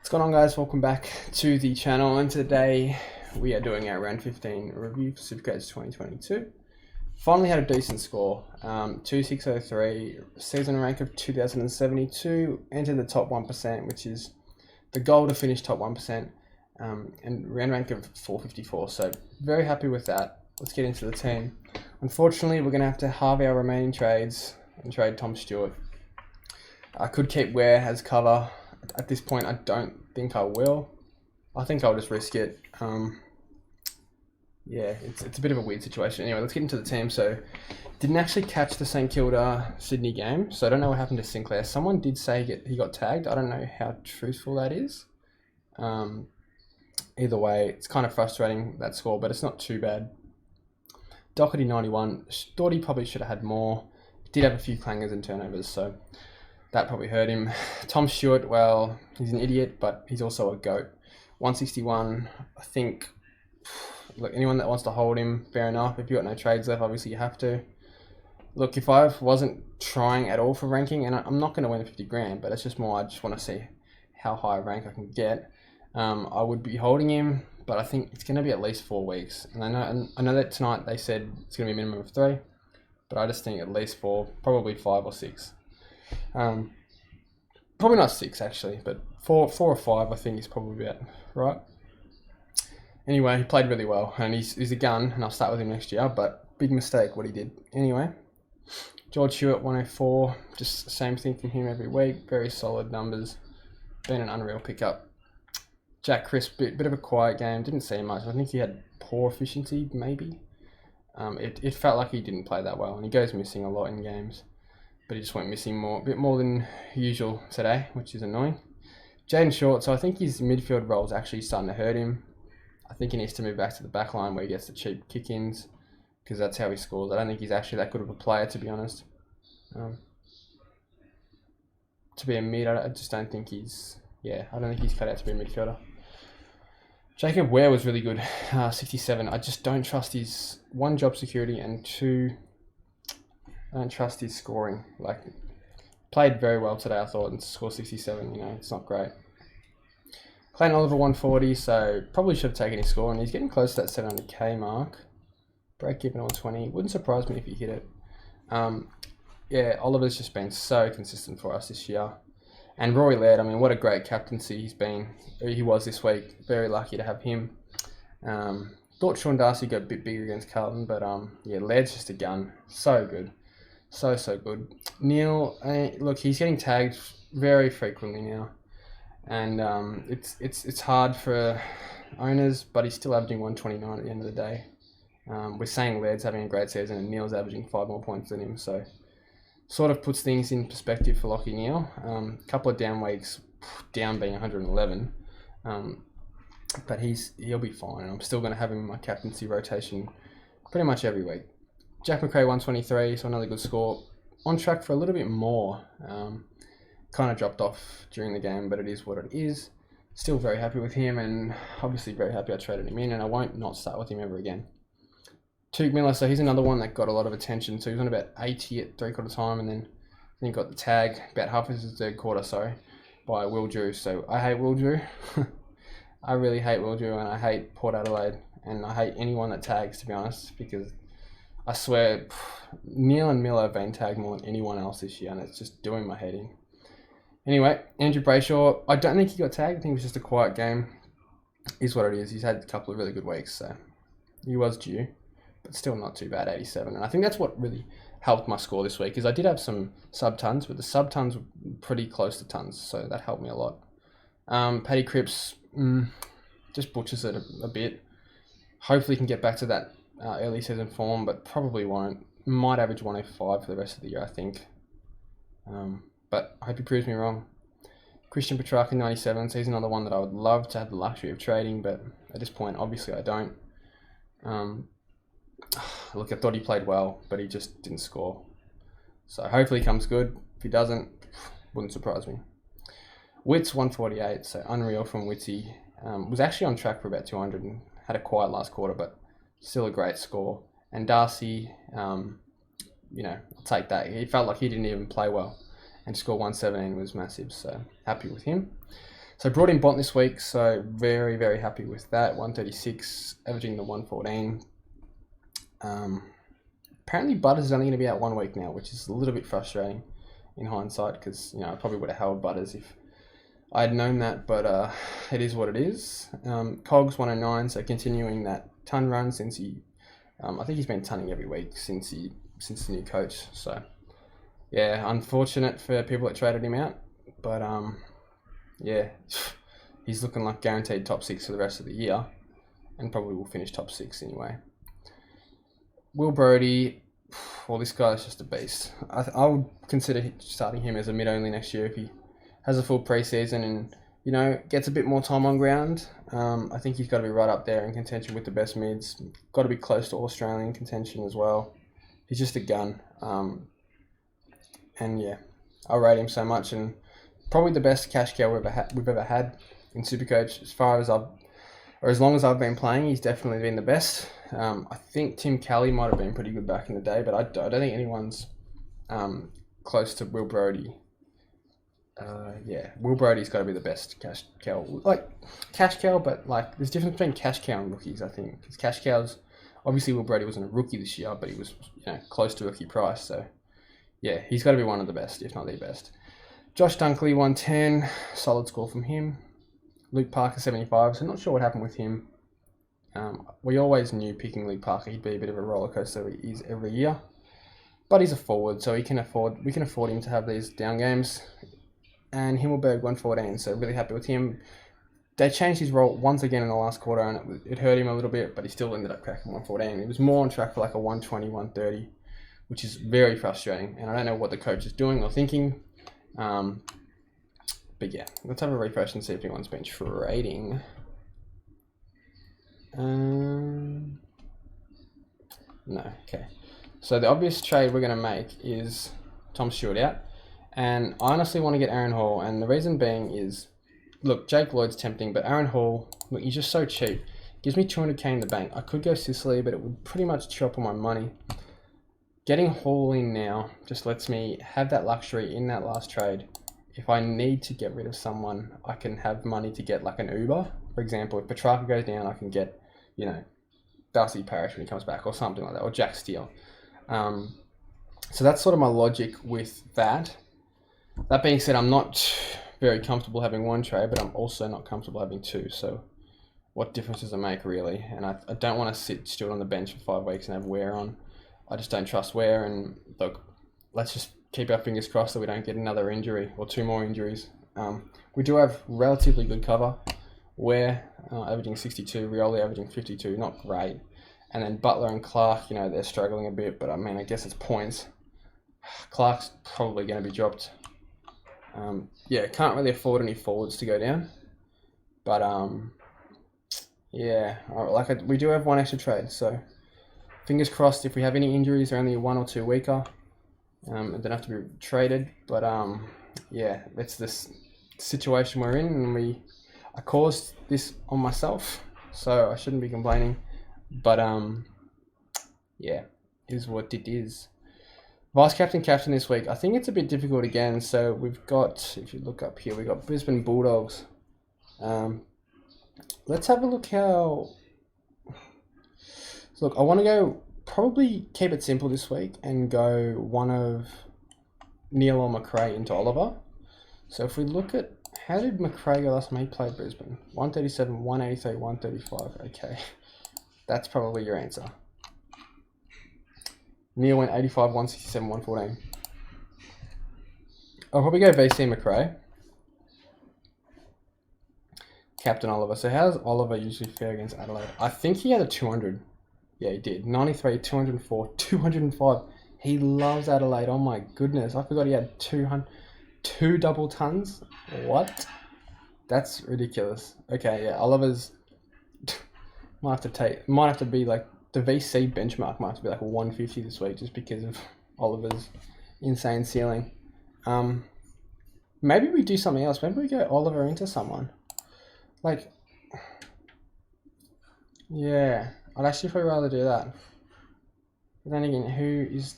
What's going on, guys? Welcome back to the channel, and today we are doing our round 15 review for SuperCoach 2022. Finally had a decent score, 2603, season rank of 2072, entered the top 1%, which is the goal to finish top 1%, and round rank of 454, so very happy with that. Let's get into the team. Unfortunately, we're going to have to halve our remaining trades and trade Tom Stewart. I could keep Ware as cover. At this point, I don't think I will. I think I'll just risk it. Yeah, it's a bit of a weird situation. Anyway, let's get into the team. So, didn't actually catch the St Kilda Sydney game, so I don't know what happened to Sinclair. Someone did say he got tagged. I don't know how truthful that is. Either way, it's kind of frustrating, that score, but it's not too bad. Doherty 91, thought he probably should have had more. Did have a few clangers and turnovers, so that probably hurt him. Tom Stewart, well, he's an idiot, but he's also a GOAT. 161, I think, look, anyone that wants to hold him, fair enough. If you've got no trades left, obviously you have to. Look, if I wasn't trying at all for ranking, and I'm not going to win the 50 grand, but it's just more, I just want to see how high a rank I can get. I would be holding him, but I think it's going to be at least 4 weeks. And I know that tonight they said it's going to be a minimum of 3, but I just think at least 4, probably 5 or 6. Probably not 6 actually, but 4 or 5 I think is probably about right. Anyway, he played really well, and he's a gun, and I'll start with him next year, but big mistake what he did. Anyway, George Stewart 104, just the same thing from him every week, very solid numbers, been an unreal pickup. Jack Crisp, bit of a quiet game, didn't see much. I think he had poor efficiency, maybe. It felt like he didn't play that well, and he goes missing a lot in games. But he just went missing a bit more than usual today, which is annoying. Jaden Short, so I think his midfield role is actually starting to hurt him. I think he needs to move back to the back line where he gets the cheap kick-ins, because that's how he scores. I don't think he's actually that good of a player, to be honest. To be a mid, I just don't think he's... Yeah, I don't think he's cut out to be a midfielder. Jacob Ware was really good, 67. I just don't trust his, 1, job security, and 2... I don't trust his scoring. Like, played very well today, I thought, and scored 67, it's not great. Clayton Oliver 140, so probably should have taken his score, and he's getting close to that 700k mark. Break even 120, wouldn't surprise me if he hit it. Yeah, Oliver's just been so consistent for us this year. And Rory Laird, I mean, what a great captaincy he was this week. Very lucky to have him. Thought Sean Darcy got a bit bigger against Carlton, but yeah, Laird's just a gun. So good. So good. Neil, look, he's getting tagged very frequently now, and it's hard for owners, but he's still averaging 129 at the end of the day. We're saying Laird's having a great season, and Neil's averaging 5 more points than him, so sort of puts things in perspective for Lockie Neal. A couple of down weeks, down being 111, but he'll be fine, and I'm still going to have him in my captaincy rotation pretty much every week. Jack McRae 123, so another good score. On track for a little bit more. Kind of dropped off during the game, but it is what it is. Still very happy with him, and obviously very happy I traded him in, and I won't not start with him ever again. Tuke Miller, so he's another one that got a lot of attention. So he was on about 80 at 3/4 time, and then got the tag about half of his third quarter, by Will Drew. So I hate Will Drew. I really hate Will Drew, and I hate Port Adelaide, and I hate anyone that tags, to be honest, because I swear, Neil and Miller have been tagged more than anyone else this year, and it's just doing my head in. Anyway, Andrew Brayshaw, I don't think he got tagged. I think it was just a quiet game. Is what it is. He's had a couple of really good weeks, so he was due, but still not too bad, 87. And I think that's what really helped my score this week, because I did have some sub-tons, but the sub-tons were pretty close to tons, so that helped me a lot. Paddy Cripps just butchers it a bit. Hopefully he can get back to that early season form, but probably won't. Might average 105 for the rest of the year, I think. But I hope he proves me wrong. Christian Petrarca 97, so he's another one that I would love to have the luxury of trading, but at this point, obviously I don't. Look, I thought he played well, but he just didn't score. So hopefully he comes good. If he doesn't, wouldn't surprise me. Wits 148, so unreal from Witsy. Was actually on track for about 200 and had a quiet last quarter, but still a great score. And Darcy, I'll take that. He felt like he didn't even play well, and score 117 was massive, so happy with him. So I brought in Bont this week, so very, very happy with that. 136, averaging the 114. Apparently Butters is only going to be out 1 week now, which is a little bit frustrating in hindsight, because I probably would have held Butters if I had known that, but it is what it is. Cogs 109, so continuing that ton run since he, I think he's been tunning every week since the new coach. So yeah, unfortunate for people that traded him out, but yeah, he's looking like guaranteed top 6 for the rest of the year, and probably will finish top 6 anyway. Will Brodie, well, this guy's just a beast. I would consider starting him as a mid only next year if he has a full preseason and gets a bit more time on ground. I think he's got to be right up there in contention with the best mids. Got to be close to Australian contention as well. He's just a gun. And yeah, I rate him so much, and probably the best cash cow we've ever had in SuperCoach as long as I've been playing. He's definitely been the best. I think Tim Kelly might have been pretty good back in the day, but I don't think anyone's close to Will Brodie. Will Brodie's got to be the best cash cow. Like cash cow, but like there's a difference between cash cow and rookies, I think. Because cash cows, obviously Will Brodie wasn't a rookie this year, but he was close to rookie price. So yeah, he's got to be one of the best, if not the best. Josh Dunkley 110, solid score from him. Luke Parker 75. So not sure what happened with him. We always knew picking Luke Parker, he'd be a bit of a roller coaster. He is every year, but he's a forward, so we can afford him to have these down games. And Himmelberg 114, so really happy with him. They changed his role once again in the last quarter, and it hurt him a little bit, but he still ended up cracking 114. He was more on track for like a 120, 130, which is very frustrating. And I don't know what the coach is doing or thinking. But yeah, let's have a refresh and see if anyone's been trading. No, okay. So the obvious trade we're going to make is Tom Stewart out. And I honestly want to get Aaron Hall, and the reason being is, look, Jake Lloyd's tempting, but Aaron Hall, look, he's just so cheap. Gives me 200k in the bank. I could go Sicily, but it would pretty much chew up all my money. Getting Hall in now just lets me have that luxury in that last trade. If I need to get rid of someone, I can have money to get like an Uber. For example, if Petrarca goes down, I can get, Darcy Parish when he comes back or something like that, or Jack Steele. So that's sort of my logic with that. That being said, I'm not very comfortable having one trade, but I'm also not comfortable having two. So what difference does it make, really? And I don't want to sit Stewart on the bench for 5 weeks and have Ware on. I just don't trust Ware. And look, let's just keep our fingers crossed that we don't get another injury or 2 more injuries. We do have relatively good cover. Ware averaging 62, Rioli averaging 52, not great. And then Butler and Clark, they're struggling a bit, but I guess it's points. Clark's probably going to be dropped. Can't really afford any forwards to go down. But, we do have one extra trade, so fingers crossed if we have any injuries, they're only 1 or 2 weaker. They don't have to be traded, but, that's this situation we're in, and I caused this on myself, so I shouldn't be complaining. But, is what it is. Vice captain this week. I think it's a bit difficult again. So we've got, if you look up here, we've got Brisbane Bulldogs. Let's have a look how. So look, I want to go, probably keep it simple this week and go one of Neil or McRae into Oliver. So if we look at, how did McRae go last time he played Brisbane? 137, 183, 135. Okay, that's probably your answer. Neil went 85, 167, 114. I'll probably go VC McRae. Captain Oliver. So how's Oliver usually fare against Adelaide? I think he had a 200. Yeah, he did. 93, 204, 205. He loves Adelaide. Oh my goodness. I forgot he had 2 double tons. What? That's ridiculous. Okay, yeah. Oliver's might have to be like, the VC benchmark might have to be like a 150 this week just because of Oliver's insane ceiling. Maybe we do something else. Maybe we go Oliver into someone. Like, yeah, I'd actually probably rather do that. But then again, who is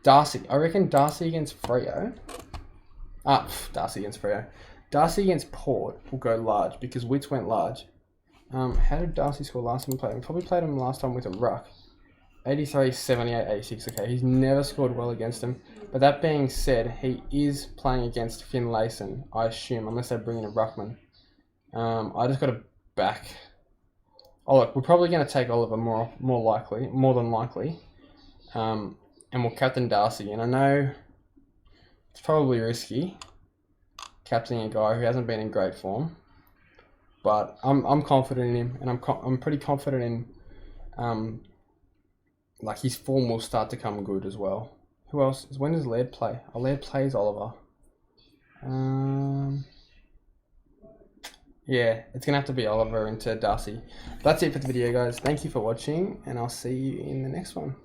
Darcy? I reckon Darcy against Freo. Darcy against Freo. Darcy against Port will go large because Wits went large. How did Darcy score last time we played him? We probably played him last time with a ruck. 83, 78, 86. Okay, he's never scored well against him. But that being said, he is playing against Finlayson, I assume, unless they bring in a ruckman. I just got to back. Oh look, we're probably going to take Oliver more than likely. And we'll captain Darcy. And I know it's probably risky captaining a guy who hasn't been in great form, but I'm confident in him, and I'm pretty confident in like his form will start to come good as well. Who else? When does Laird play? Oh, Laird plays Oliver. Yeah, it's gonna have to be Oliver into Darcy. That's it for the video, guys. Thank you for watching, and I'll see you in the next one.